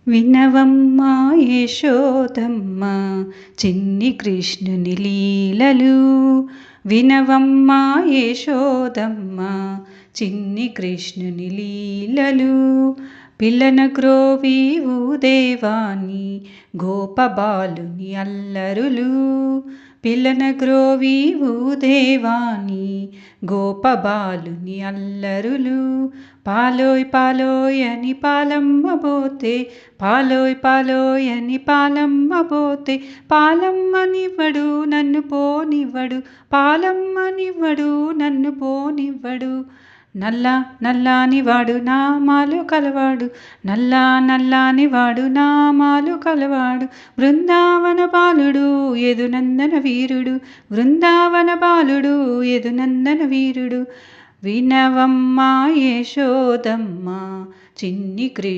వినవమ్మా యశోదమ్మ చిన్ని కృష్ణుని లీలలు. వినవమ్మా యశోదమ్మ చిన్ని కృష్ణుని లీలలు. పిల్లన గ్రోవి ఊదేవాని గోపబాలుని అల్లరులు. పిల్లన గ్రోవి ఊదేవాని గోపబాలుని అల్లరులు. పాలోయ్ పాలోయ్ అని పాలమ్మ పోతే, పాలోయ్ పాలోయ్ అని పాలమ్మ పోతే, పాలమ్మనివ్వడు నన్ను పోనివ్వడు, పాలమ్మనివ్వడు నన్ను పోనివ్వడు. నల్లా నల్లాని వాడు నామాలు కలవాడు, నల్లా నల్లాని వాడు నామాలు కలవాడు. బృందావన బాలుడు యదునందన వీరుడు, బృందావన బాలుడు యదునందన వీరుడు. వినవమ్మా యశోదమ్మ చిన్ని కృష్ణ